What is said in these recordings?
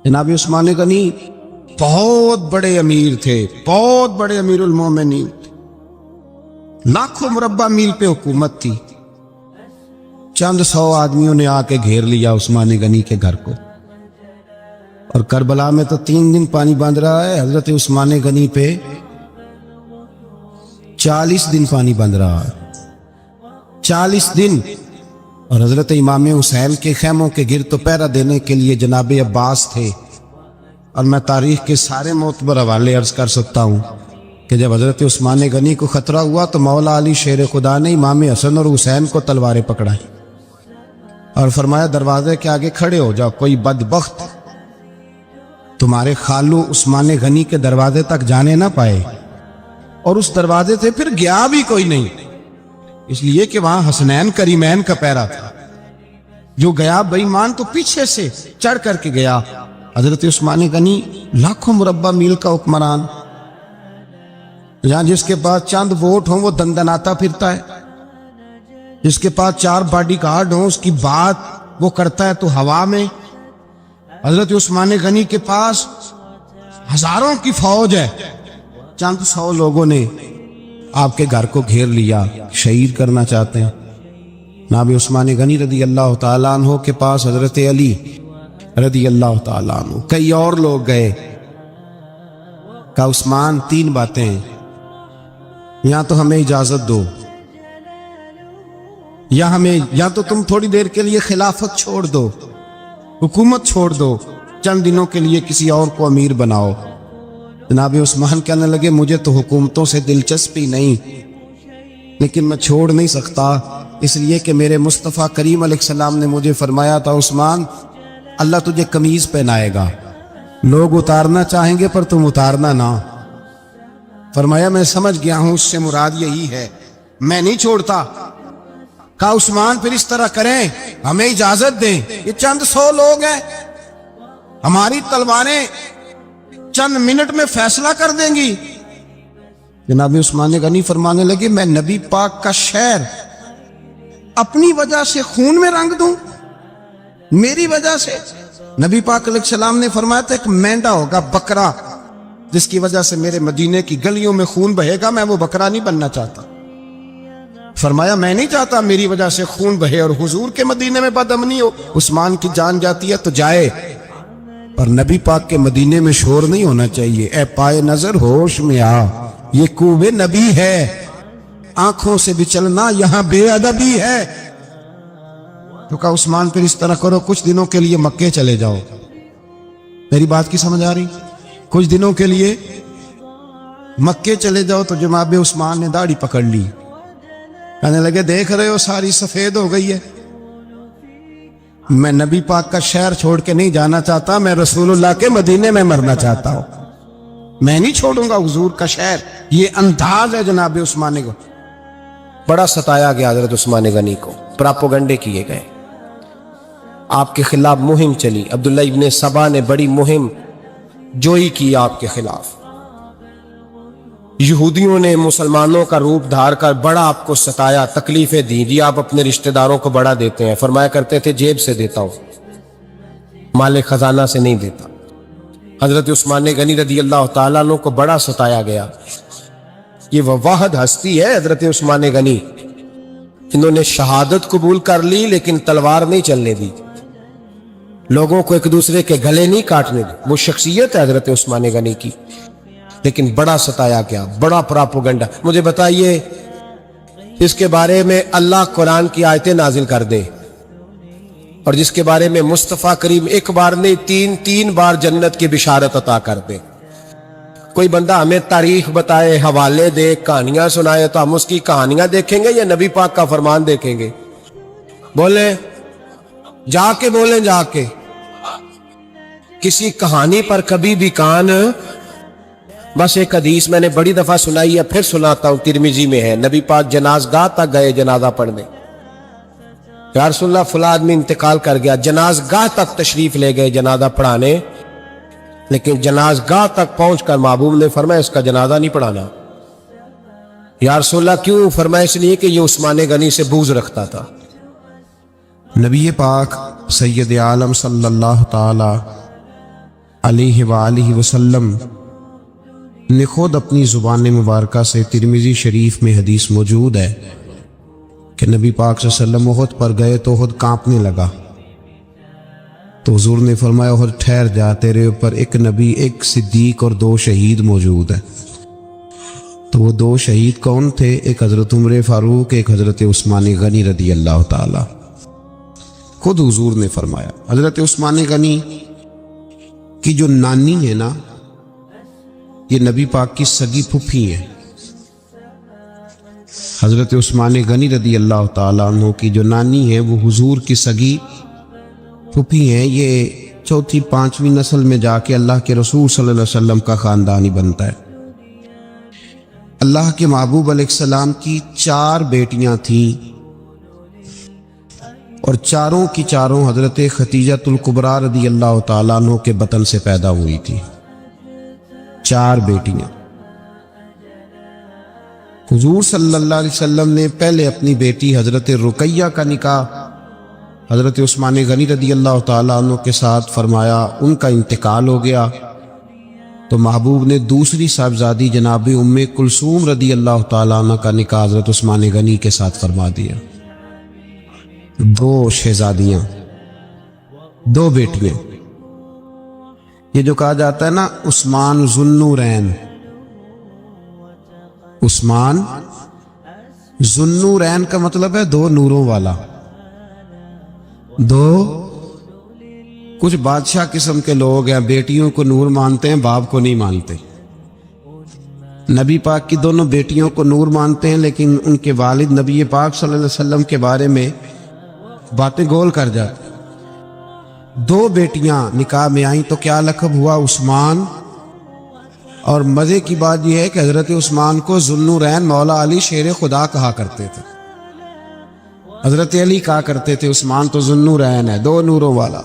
جناب عثمان غنی بہت بڑے امیر تھے، بہت بڑے امیر المومنین، لاکھوں مربع میل پہ حکومت تھی۔ چند سو آدمیوں نے آ کے گھیر لیا عثمان غنی کے گھر کو، اور کربلا میں تو 3 دن پانی بند رہا ہے، حضرت عثمان غنی پہ 40 دن پانی بند رہا ہے، 40 دن۔ اور حضرت امام حسین کے خیموں کے گرد تو پہرا دینے کے لیے جناب عباس تھے۔ اور میں تاریخ کے سارے معتبر حوالے عرض کر سکتا ہوں کہ جب حضرت عثمان غنی کو خطرہ ہوا تو مولا علی شیر خدا نے امام حسن اور حسین کو تلواریں پکڑائی اور فرمایا دروازے کے آگے کھڑے ہو جاؤ، کوئی بدبخت تمہارے خالو عثمان غنی کے دروازے تک جانے نہ پائے۔ اور اس دروازے سے پھر گیا بھی کوئی نہیں، اس لیے کہ وہاں حسنین کریمین کا پہرا تھا۔ جو گیا بے ایمان تو پیچھے سے چڑھ کر کے گیا۔ حضرت عثمان غنی لاکھوں مربع میل کا حکمران، جہاں جس کے پاس چند ووٹ ہوں وہ دندناتا پھرتا ہے، جس کے پاس 4 باڈی گارڈ ہوں اس کی بات وہ کرتا ہے تو ہوا میں۔ حضرت عثمان غنی کے پاس ہزاروں کی فوج ہے، چند 100 لوگوں نے آپ کے گھر کو گھیر لیا، شہید کرنا چاہتے ہیں۔ جناب عثمان غنی رضی اللہ تعالیٰ عنہ کے پاس حضرت علی رضی اللہ تعالیٰ عنہ، کئی اور لوگ گئے۔ کہا عثمان 3 باتیں ہیں، یا تو ہمیں اجازت دو، یا تو تم تھوڑی دیر کے لیے خلافت چھوڑ دو، حکومت چھوڑ دو، چند دنوں کے لیے کسی اور کو امیر بناؤ۔ جناب عثمان کہنے لگے مجھے تو حکومتوں سے دلچسپی نہیں، لیکن میں چھوڑ نہیں سکتا، اس لیے کہ میرے مصطفیٰ کریم علیہ السلام نے مجھے فرمایا تھا عثمان اللہ تجھے قمیض پہنائے گا، لوگ اتارنا چاہیں گے پر تم اتارنا نہ۔ فرمایا میں سمجھ گیا ہوں، اس سے مراد یہی ہے، میں نہیں چھوڑتا۔ کہا عثمان پھر اس طرح کریں، ہمیں اجازت دیں، یہ چند 100 لوگ ہیں، ہماری تلواریں چند منٹ میں فیصلہ کر دیں گی۔ جناب عثمان غنی فرمانے لگے میں نبی پاک کا شہر اپنی وجہ سے خون میں رنگ دوں، میری وجہ سے؟ نبی پاک علیہ السلام نے فرمایا تھا ایک مینڈا ہوگا، بکرا، جس کی وجہ سے میرے مدینے کی گلیوں میں خون بہے گا، میں وہ بکرا نہیں بننا چاہتا۔ فرمایا میں نہیں چاہتا میری وجہ سے خون بہے اور حضور کے مدینے میں بدامنی ہو۔ عثمان کی جان جاتی ہے تو جائے، پر نبی پاک کے مدینے میں شور نہیں ہونا چاہیے۔ اے پائے نظر ہوش میں آ، یہ کوبے نبی ہے، آنکھوں سے بھی چلنا یہاں بے ادبی ہے۔ تو کہا عثمان پھر اس طرح کرو، کچھ دنوں کے لیے مکے چلے جاؤ۔ میری بات کی سمجھ آ رہی؟ کچھ دنوں کے لیے مکے چلے جاؤ۔ تو جناب عثمان نے داڑھی پکڑ لی، کہنے لگے دیکھ رہے ہو ساری سفید ہو گئی ہے، میں نبی پاک کا شہر چھوڑ کے نہیں جانا چاہتا، میں رسول اللہ کے مدینے میں مرنا چاہتا ہوں، میں نہیں چھوڑوں گا حضور کا شہر۔ یہ انداز ہے جناب عثمان کو۔ بڑا ستایا گیا حضرت عثمان غنی کو، پراپوگنڈے کیے گئے، آپ کے خلاف مہم چلی، عبداللہ ابن سبا نے بڑی مہم جوئی کی آپ کے خلاف، یہودیوں نے مسلمانوں کا روپ دھار کر بڑا آپ کو ستایا، تکلیفیں دی۔ جی آپ اپنے رشتہ داروں کو بڑا دیتے ہیں، فرمایا کرتے تھے جیب سے دیتا ہوں، مال خزانہ سے نہیں دیتا۔ حضرت عثمان غنی رضی اللہ تعالیٰ عنہ کو بڑا ستایا گیا۔ یہ وہ واحد ہستی ہے حضرت عثمان غنی، انہوں نے شہادت قبول کر لی لیکن تلوار نہیں چلنے دی، لوگوں کو ایک دوسرے کے گلے نہیں کاٹنے دی، وہ شخصیت ہے حضرت عثمان غنی کی، لیکن بڑا ستایا گیا، بڑا پراپوگنڈا۔ مجھے بتائیے اس کے بارے میں اللہ قرآن کی آیتیں نازل کر دے، اور جس کے بارے میں مصطفیٰ کریم ایک بار نہیں 3 بار جنت کی بشارت عطا کر دے، کوئی بندہ ہمیں تاریخ بتائے، حوالے دے، کہانیاں سنائے، تو ہم اس کی کہانیاں دیکھیں گے یا نبی پاک کا فرمان دیکھیں گے؟ بولیں، جا کے بولیں، جا کے کسی کہانی پر کبھی بھی کان۔ بس ایک حدیث میں نے بڑی دفعہ سنائی ہے، پھر سناتا ہوں، ترمذی میں ہے، نبی پاک جنازگاہ تک گئے جنازہ پڑھنے، یا رسول اللہ فلاں آدمی انتقال کر گیا، جنازگاہ تک تشریف لے گئے جنازہ پڑھانے، لیکن جنازگاہ تک پہنچ کر محبوب نے فرمایا اس کا جنازہ نہیں پڑھانا۔ یا رسول اللہ کیوں؟ فرمایا اس لیے کہ یہ عثمان غنی سے بغض رکھتا تھا۔ نبی پاک سید عالم صلی اللہ تعالی علیہ وآلہ وسلم نے خود اپنی زبان مبارکہ سے ترمذی شریف میں حدیث موجود ہے کہ نبی پاک صلی اللہ علیہ وسلم احد پر گئے تو احد کانپنے لگا، تو حضور نے فرمایا احد ٹھہر جا، تیرے اوپر ایک نبی، ایک صدیق اور 2 شہید موجود ہیں۔ تو وہ 2 شہید کون تھے؟ ایک حضرت عمر فاروق، ایک حضرت عثمان غنی رضی اللہ تعالی۔ خود حضور نے فرمایا حضرت عثمان غنی کی جو نانی ہے نا، یہ نبی پاک کی سگی پھپھی ہیں۔ حضرت عثمان غنی رضی اللہ تعالیٰ عنہ کی جو نانی ہے وہ حضور کی سگی پھپھی ہیں۔ یہ 4تھی 5ویں نسل میں جا کے اللہ کے رسول صلی اللہ علیہ وسلم کا خاندانی بنتا ہے۔ اللہ کے محبوب علیہ السلام کی 4 بیٹیاں تھیں اور چاروں کی چاروں حضرت خدیجہ الکبریٰ رضی اللہ تعالیٰ عنہ کے بطن سے پیدا ہوئی تھی۔ 4 بیٹیاں۔ حضور صلی اللہ علیہ وسلم نے پہلے اپنی بیٹی حضرت رقیہ کا نکاح حضرت عثمان غنی رضی اللہ تعالیٰ عنہ کے ساتھ فرمایا، ان کا انتقال ہو گیا تو محبوب نے دوسری صاحبزادی جناب ام کلثوم رضی اللہ تعالیٰ عنہ کا نکاح حضرت عثمان غنی کے ساتھ فرما دیا۔ 2 شہزادیاں، 2 بیٹیاں۔ یہ جو کہا جاتا ہے نا عثمان ذو النورین، عثمان ذو النورین کا مطلب ہے 2 نوروں والا۔ 2 کچھ بادشاہ قسم کے لوگ ہیں، بیٹیوں کو نور مانتے ہیں، باپ کو نہیں مانتے۔ نبی پاک کی دونوں بیٹیوں کو نور مانتے ہیں، لیکن ان کے والد نبی پاک صلی اللہ علیہ وسلم کے بارے میں باتیں گول کر جاتے۔ 2 بیٹیاں نکاح میں آئیں تو کیا لقب ہوا؟ عثمان۔ اور مزے کی بات یہ ہے کہ حضرت عثمان کو ذو النورین مولا علی شیر خدا کہا کرتے تھے، حضرت علی کہا کرتے تھے عثمان تو ذو النورین ہے، 2 نوروں والا۔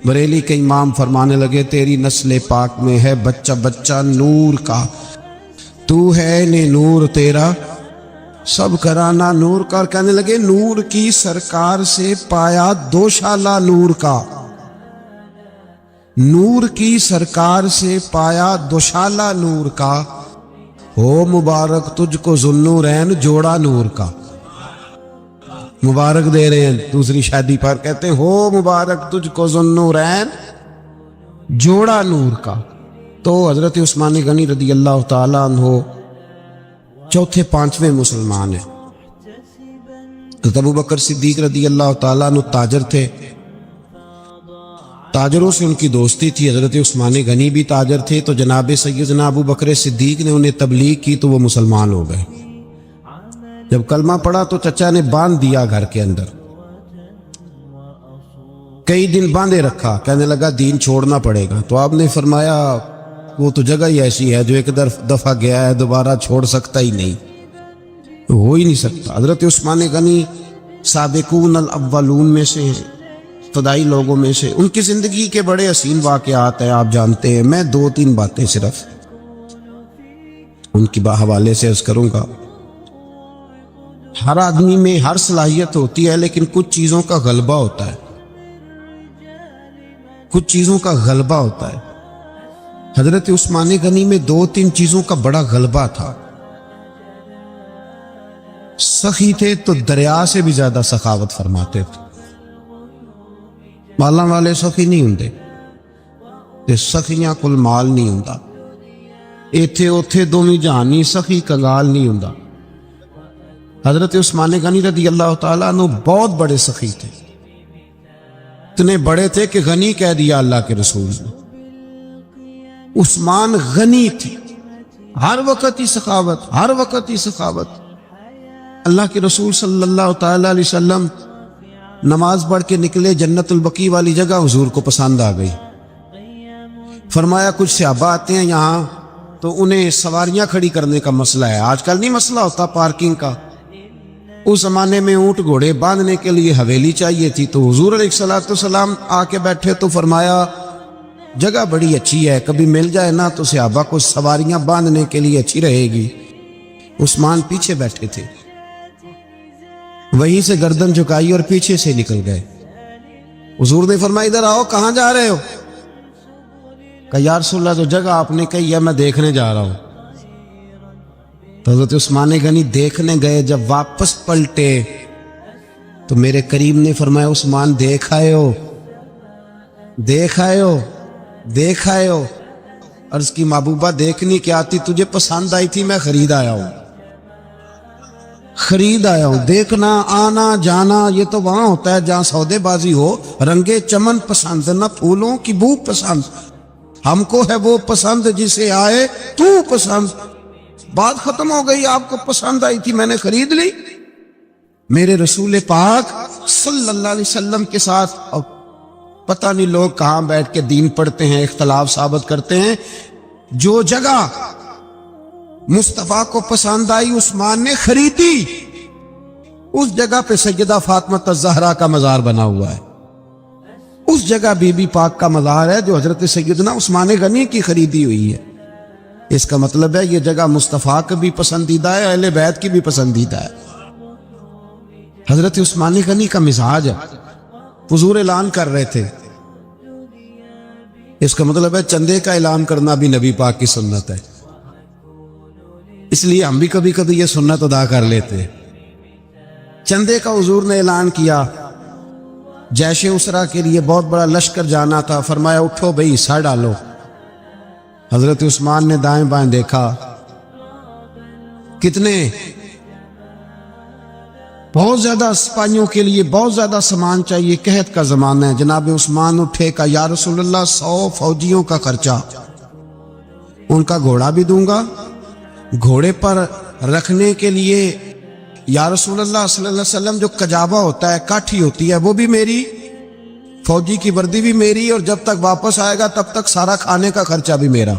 بریلی کے امام فرمانے لگے تیری نسل پاک میں ہے بچہ بچہ نور کا، تو ہے نے نور تیرا سب کرانا نور کا۔ اور کہنے لگے نور کی سرکار سے پایا 2 شالہ نور کا، نور کی سرکار سے پایا 2 شالہ نور کا، ہو مبارک تجھ کو ذو النورین جوڑا نور کا۔ مبارک دے رہے ہیں دوسری شادی پر، کہتے ہیں ہو مبارک تجھ کو ذو النورین جوڑا نور کا۔ تو حضرت عثمان غنی رضی اللہ تعالیٰ عنہ 4تھے 5ویں مسلمان ہیں۔ حضرت ابو بکر صدیق رضی اللہ تعالیٰ عنہ تاجر تھے، تاجروں سے ان کی دوستی تھی۔ حضرت عثمان غنی بھی تاجر تھے، تو جناب سیدنا ابو بکر صدیق نے انہیں تبلیغ کی تو وہ مسلمان ہو گئے۔ جب کلمہ پڑھا تو چچا نے باندھ دیا گھر کے اندر، کئی دن باندھے رکھا، کہنے لگا دین چھوڑنا پڑے گا۔ تو آپ نے فرمایا وہ تو جگہ ہی ایسی ہے جو ایک دفعہ گیا ہے دوبارہ چھوڑ سکتا ہی نہیں، ہو ہی نہیں سکتا۔ حضرت عثمان غنی سابقون الاولون میں سے ہیں، ابتدائی لوگوں میں سے۔ ان کی زندگی کے بڑے حسین واقعات ہیں، آپ جانتے ہیں۔ میں 2-3 باتیں صرف ان کی حوالے سے عرض کروں گا۔ ہر آدمی میں ہر صلاحیت ہوتی ہے، لیکن کچھ چیزوں کا غلبہ ہوتا ہے، کچھ چیزوں کا غلبہ ہوتا ہے۔ حضرت عثمان غنی میں 2-3 چیزوں کا بڑا غلبہ تھا۔ سخی تھے تو دریا سے بھی زیادہ سخاوت فرماتے تھے۔ مالاں والے سخی نہیں ہوندے تے سخیاں کل مال نہیں ہوندا، ایتھے اوتھے دوویں جہانی سخی کنگال نہیں ہوندا۔ حضرت عثمان غنی رضی اللہ تعالیٰ عنہ بہت بڑے سخی تھے، اتنے بڑے تھے کہ غنی کہہ دیا اللہ کے رسول نے۔ عثمان غنی تھے، ہر وقت ہی سخاوت، ہر وقت ہی سخاوت۔ اللہ کے رسول صلی اللہ تعالیٰ علیہ وسلم نماز پڑھ کے نکلے، جنت البقیع والی جگہ حضور کو پسند آ گئی۔ فرمایا کچھ صحابہ آتے ہیں یہاں تو انہیں سواریاں کھڑی کرنے کا مسئلہ ہے، آج کل نہیں مسئلہ ہوتا پارکنگ کا، اس زمانے میں اونٹ گھوڑے باندھنے کے لیے حویلی چاہیے تھی۔ تو حضور علیہ الصلوۃ والسلام آ کے بیٹھے تو فرمایا جگہ بڑی اچھی ہے، کبھی مل جائے نا تو صحابہ کو سواریاں باندھنے کے لیے اچھی رہے گی۔ عثمان پیچھے بیٹھے تھے، وہیں سے گردن جھکائی اور پیچھے سے نکل گئے۔ حضور نے فرمایا ادھر آؤ، کہاں جا رہے ہو؟ کہ یا رسول اللہ جو جگہ آپ نے کہی ہے میں دیکھنے جا رہا ہوں. تو حضرت عثمان غنی دیکھنے گئے. جب واپس پلٹے تو میرے کریم نے فرمایا عثمان دیکھ آئے ہو, دیکھ آئے ہو, دیکھ آئے ہو. عرض کی محبوبہ دیکھنی کیا آتی, تجھے پسند آئی تھی, میں خرید آیا ہوں, خرید آیا ہوں. دیکھنا آنا جانا یہ تو وہاں ہوتا ہے جہاں سودے بازی ہو. رنگے چمن پسند نہ پھولوں کی بو پسند, ہم کو ہے وہ پسند جسے آئے تو پسند. بات ختم ہو گئی, آپ کو پسند آئی تھی میں نے خرید لی. میرے رسول پاک صلی اللہ علیہ وسلم کے ساتھ پتہ نہیں لوگ کہاں بیٹھ کے دین پڑھتے ہیں, اختلاف ثابت کرتے ہیں. جو جگہ مصطفیٰ کو پسند آئی عثمان نے خریدی. اس جگہ پہ سیدہ فاطمہ الزہرا کا مزار بنا ہوا ہے. اس جگہ بی بی پاک کا مزار ہے جو حضرت سیدنا عثمان غنی کی خریدی ہوئی ہے. اس کا مطلب ہے یہ جگہ مصطفیٰ کا بھی پسندیدہ ہے, اہل بیت کی بھی پسندیدہ ہے. حضرت عثمان غنی کا مزاج ہے, حضور اعلان کر رہے تھے. اس کا مطلب ہے چندے کا اعلان کرنا بھی نبی پاک کی سنت ہے, اس لیے ہم بھی کبھی کبھی یہ سنت ادا کر لیتے. چندے کا حضور نے اعلان کیا. جیش اسرا کے لیے بہت بڑا لشکر جانا تھا, فرمایا اٹھو بھئی حصہ ڈالو. حضرت عثمان نے دائیں بائیں دیکھا, کتنے, بہت زیادہ سپاہیوں کے لیے بہت زیادہ سامان چاہیے, قحط کا زمانہ ہے. جناب عثمان اٹھے کا یا رسول اللہ 100 فوجیوں کا خرچہ, ان کا گھوڑا بھی دوں گا, گھوڑے پر رکھنے کے لیے یا رسول اللہ صلی اللہ علیہ وسلم جو کجاوا ہوتا ہے, کاٹھی ہوتی ہے, وہ بھی میری, فوجی کی وردی بھی میری, اور جب تک واپس آئے گا تب تک سارا کھانے کا خرچہ بھی میرا.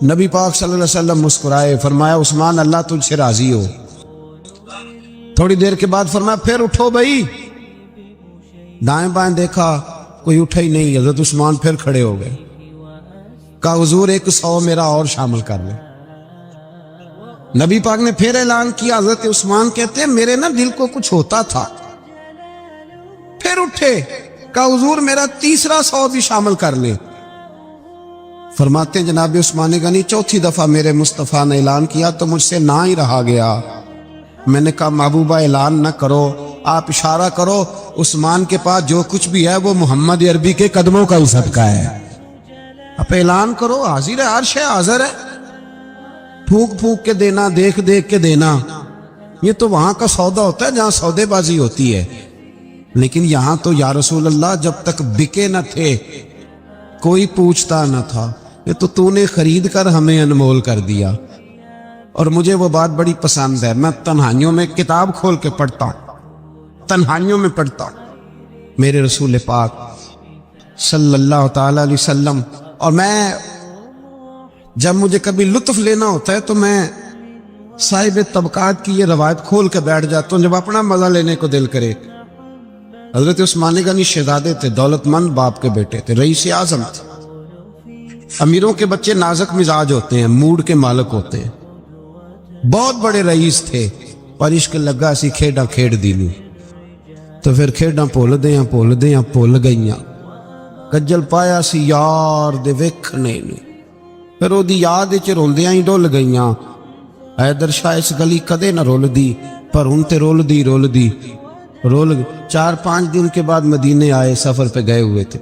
نبی پاک صلی اللہ علیہ وسلم مسکرائے, فرمایا عثمان اللہ تجھ سے راضی ہو. تھوڑی دیر کے بعد فرمایا پھر اٹھو بھائی. دائیں بائیں دیکھا کوئی اٹھا ہی نہیں. حضرت عثمان پھر کھڑے ہو گئے, کہا حضور 100 میرا اور شامل کر لیں. نبی پاک نے پھر اعلان کیا. حضرت عثمان کہتے ہیں میرے نا دل کو کچھ ہوتا تھا, پھر اٹھے, کہا حضور میرا تیسرا 100 بھی شامل کر لیں. فرماتے ہیں جناب عثمان غنی چوتھی دفعہ میرے مصطفیٰ نے اعلان کیا تو مجھ سے نہ ہی رہا گیا. میں نے کہا محبوبہ اعلان نہ کرو, آپ اشارہ کرو, عثمان کے پاس جو کچھ بھی ہے وہ محمد عربی کے قدموں کا ہی صدقہ ہے. آپ اعلان کرو, حاضر ہے, عرش ہے, حاضر ہے. پھونک پھونک کے دینا, دیکھ دیکھ کے دینا, یہ تو وہاں کا سودا ہوتا ہے جہاں سودے بازی ہوتی ہے. لیکن یہاں تو یا رسول اللہ جب تک بکے نہ تھے کوئی پوچھتا نہ تھا, یہ تو نے خرید کر ہمیں انمول کر دیا. اور مجھے وہ بات بڑی پسند ہے, میں تنہائیوں میں کتاب کھول کے پڑھتا ہوں, تنہائیوں میں پڑھتا ہوں میرے رسول پاک صلی اللہ تعالی علیہ وسلم. اور میں جب مجھے کبھی لطف لینا ہوتا ہے تو میں صاحب طبقات کی یہ روایت کھول کے بیٹھ جاتا ہوں جب اپنا مزہ لینے کو دل کرے. حضرت عثمان غنی شہزادے تھے, دولت مند باپ کے بیٹے تھے, رئیس اعظم تھے. امیروں کے بچے نازک مزاج ہوتے ہیں, موڈ کے مالک ہوتے ہیں. بہت بڑے رئیس تھے, پر عشق لگا سی کھیڈاں کھیڑ دینی, تو پھر کھیڈاں بھول گئیاں. کجل پایا سی یار دے ویکھنے نوں, پھر وہ یاد وچ روندیاں ہی ڈول گئیاں. حیدر شاہ اس گلی کدے نہ رول دی, پر ہن تے رول دی 4-5 دن کے بعد مدینے آئے, سفر پہ گئے ہوئے تھے.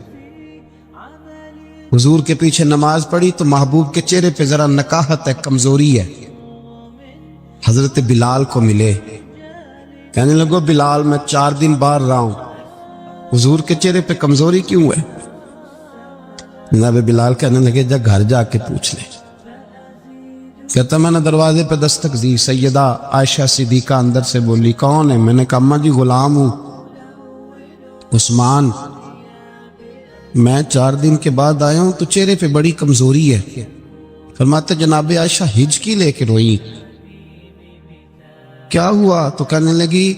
حضور کے پیچھے نماز پڑھی تو محبوب کے چہرے پہ ذرا نکاہت ہے, کمزوری ہے. حضرت بلال کو ملے, کہنے لگو بلال میں 4 دن باہر رہا ہوں, حضور کے چہرے پہ کمزوری کیوں ہے؟ جناب بلال کہنے لگے جا گھر جا کے پوچھ لے. کہتا میں نے دروازے پہ دستک دی, سیدہ عائشہ صدیقہ اندر سے بولی کون ہے؟ میں نے کہا اماں جی غلام ہوں. عثمان میں 4 دن کے بعد آیا ہوں تو چہرے پہ بڑی کمزوری ہے. فرماتے جناب عائشہ ہچکی لے کے روئی, کیا ہوا؟ تو کہنے لگی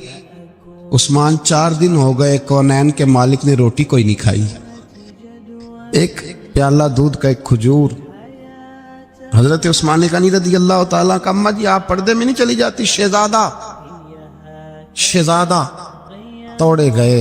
عثمان 4 دن ہو گئے کونین کے مالک نے روٹی کوئی نہیں کھائی, ایک پیالہ دودھ کا ایک کھجور. حضرت عثمان غنی رضی اللہ تعالیٰ کا اماں جی آپ پردے میں نہیں چلی جاتی؟ شہزادہ توڑے گئے,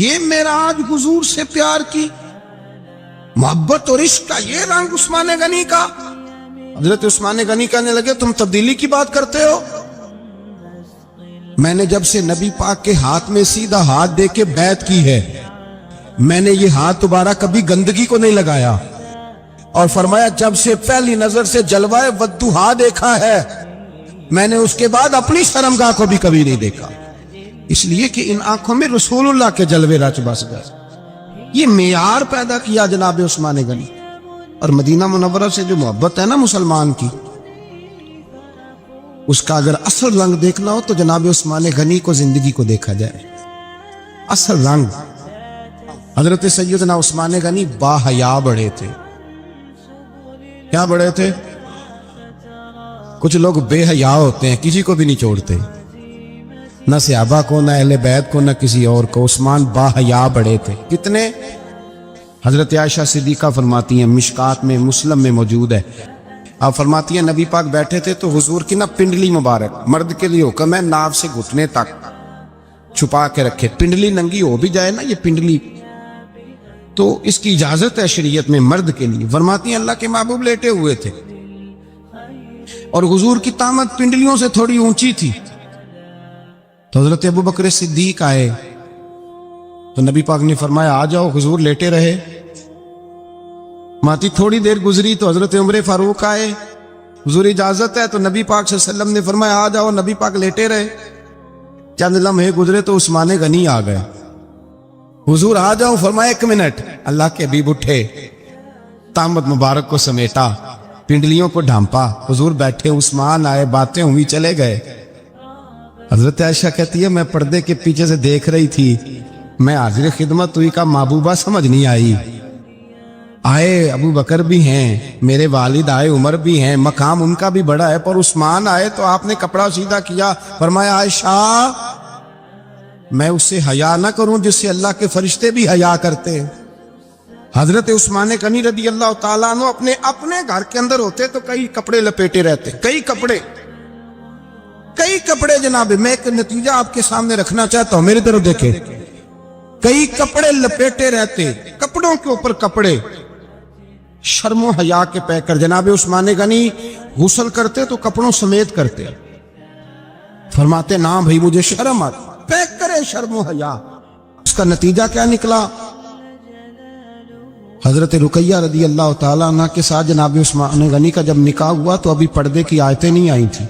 یہ معراج حضور سے پیار کی محبت اور عشق کا یہ رنگ عثمان غنی کا. حضرت عثمان غنی کہنے لگے تم تبدیلی کی بات کرتے ہو؟ میں نے جب سے نبی پاک کے ہاتھ میں سیدھا ہاتھ دے کے بیعت کی ہے، میں نے یہ ہاتھ دوبارہ کبھی گندگی کو نہیں لگایا. اور فرمایا جب سے پہلی نظر سے جلوہ ودھوہا دیکھا ہے، میں نے اس کے بعد اپنی شرمگاہ کو بھی کبھی نہیں دیکھا، اس لیے کہ ان آنکھوں میں رسول اللہ کے جلوے رچ بس گئے. یہ معیار پیدا کیا جناب عثمان غنی. اور مدینہ منورہ سے جو محبت ہے نا مسلمان کی، اس کا اگر اصل رنگ دیکھنا ہو تو جناب عثمان غنی کو زندگی کو دیکھا جائے. اصل رنگ حضرت سیدنا عثمان غنی با حیا بڑے تھے. کیا بڑے تھے؟ کچھ لوگ بے حیا ہوتے ہیں، کسی کو بھی نہیں چھوڑتے، نہ صحابہ کو، نہ اہل بیت کو، نہ کسی اور کو. عثمان با حیا بڑے تھے. کتنے؟ حضرت عائشہ صدیقہ فرماتی ہیں، مشکات میں مسلم میں موجود ہے، آپ فرماتی ہیں نبی پاک بیٹھے تھے تو حضور کی نا پنڈلی مبارک، مرد کے لیے حکم ہے ناف سے گھٹنے تک چھپا کے رکھے. پنڈلی ننگی ہو بھی جائے نا، یہ پنڈلی تو اس کی اجازت ہے شریعت میں مرد کے لیے. فرماتی ہیں اللہ کے محبوب لیٹے ہوئے تھے اور حضور کی طامت پنڈلیوں سے تھوڑی اونچی تھی. تو حضرت ابو بکر صدیق آئے تو نبی پاک نے فرمایا آ جاؤ. حضور لیٹے رہے. ماتی تھوڑی دیر گزری تو حضرت عمر فاروق آئے. حضور اجازت ہے؟ تو نبی پاک صلی اللہ علیہ وسلم نے فرمایا آ جاؤ. نبی پاک لیٹے رہے. چند لمحے گزرے تو عثمان غنی آ گئے. حضور آ جاؤ. فرمایا ایک منٹ. اللہ کے حبیب اٹھے، طامت مبارک کو سمیٹا، پنڈلیوں کو ڈھانپا. حضور بیٹھے، عثمان آئے، باتیں ہوئی، چلے گئے. حضرت عائشہ کہتی ہے میں پردے کے پیچھے سے دیکھ رہی تھی، میں حاضر خدمت ہوئی کا محبوبہ سمجھ نہیں آئی. آئے ابو بکر بھی ہیں، میرے والد آئے، عمر بھی ہیں، مقام ان کا بھی بڑا ہے، پر عثمان آئے تو آپ نے کپڑا سیدھا کیا. فرمایا عائشہ میں اس سے حیا نہ کروں جس سے اللہ کے فرشتے بھی حیا کرتے ہیں. حضرت عثمان غنی رضی اللہ تعالیٰ عنہ اپنے گھر کے اندر ہوتے تو کئی کپڑے لپیٹے رہتے، کئی کپڑے جناب. میں ایک نتیجہ آپ کے سامنے رکھنا چاہتا ہوں، میری طرف دیکھیں. کئی کپڑے لپیٹے رہتے، کپڑوں کے اوپر کپڑے، شرم و حیا کے پیکر. جناب عثمان غنی غسل کرتے تو کپڑوں سمیت کرتے. فرماتے نا بھائی مجھے شرم آتی، پیک کرے شرم و حیا. اس کا نتیجہ کیا نکلا؟ حضرت رقیہ رضی اللہ تعالیٰ عنہ کے ساتھ جناب عثمان غنی کا جب نکاح ہوا تو ابھی پردے کی آیتیں نہیں آئی تھی.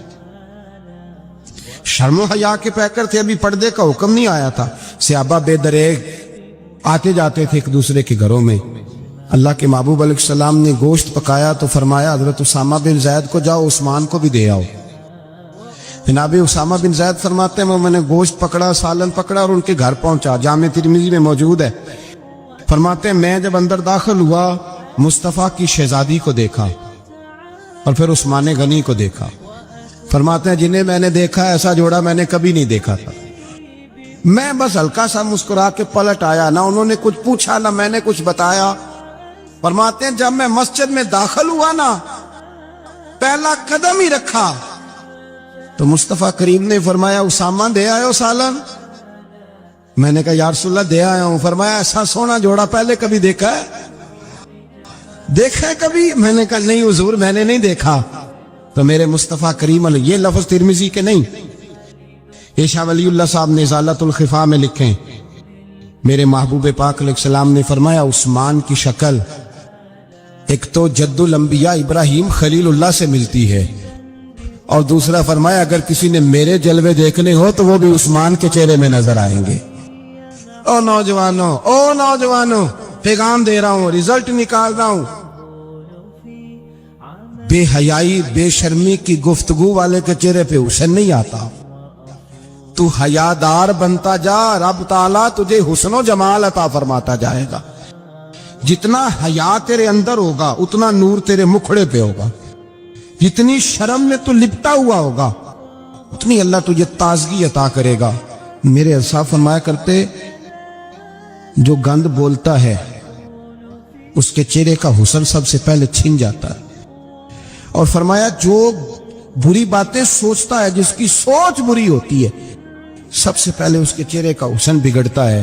شرم و حیا کے پیکر تھے، ابھی پردے کا حکم نہیں آیا تھا. صحابہ بے دریغ آتے جاتے تھے ایک دوسرے کے گھروں میں. اللہ کے محبوب علیہ السلام نے گوشت پکایا تو فرمایا حضرت اسامہ بن زید کو جاؤ عثمان کو بھی دے آؤ. جناب اسامہ بن زید فرماتے ہیں میں نے گوشت پکڑا، سالن پکڑا اور ان کے گھر پہنچا. جامع ترمذی میں موجود ہے. فرماتے ہیں میں جب اندر داخل ہوا مصطفیٰ کی شہزادی کو دیکھا اور پھر عثمان غنی کو دیکھا. فرماتے ہیں جنہیں میں نے دیکھا ایسا جوڑا میں نے کبھی نہیں دیکھا تھا. میں بس ہلکا سا مسکرا کے پلٹ آیا، نہ انہوں نے کچھ پوچھا نہ میں نے کچھ بتایا. فرماتے ہیں جب میں مسجد میں داخل ہوا نا، پہلا قدم ہی رکھا تو مصطفیٰ کریم نے فرمایا اسامہ دے آئے ہو سالن؟ میں نے کہا یا رسول اللہ دے آیا ہوں. فرمایا ایسا سونا جوڑا پہلے کبھی دیکھا ہے؟ دیکھا ہے کبھی؟ میں نے کہا نہیں حضور میں نے نہیں دیکھا. تو میرے مصطفیٰ کریم علیہ، یہ لفظ ترمذی کے نہیں، یہ شاہ ولی اللہ صاحب نے ازالۃ الخفا میں لکھیں. میرے محبوب پاک علیہ السلام نے فرمایا عثمان کی شکل ایک تو جد الانبیاء ابراہیم خلیل اللہ سے ملتی ہے، اور دوسرا فرمایا اگر کسی نے میرے جلوے دیکھنے ہو تو وہ بھی عثمان کے چہرے میں نظر آئیں گے. او نوجوانوں پیغام دے رہا ہوں، رزلٹ نکال رہا ہوں. بے حیائی بے شرمی کی گفتگو والے کے چہرے پہ حسن نہیں آتا. تو حیادار بنتا جا، رب تعالیٰ تجھے حسن و جمال عطا فرماتا جائے گا. جتنا حیا تیرے اندر ہوگا اتنا نور تیرے مکھڑے پہ ہوگا. جتنی شرم میں تو لپٹا ہوا ہوگا اتنی اللہ تجھے تازگی عطا کرے گا. میرے اصحاب فرمایا کرتے جو گند بولتا ہے اس کے چہرے کا حسن سب سے پہلے چھن جاتا ہے. اور فرمایا جو بری باتیں سوچتا ہے، جس کی سوچ بری ہوتی ہے، سب سے پہلے اس کے چہرے کا حسن بگڑتا ہے.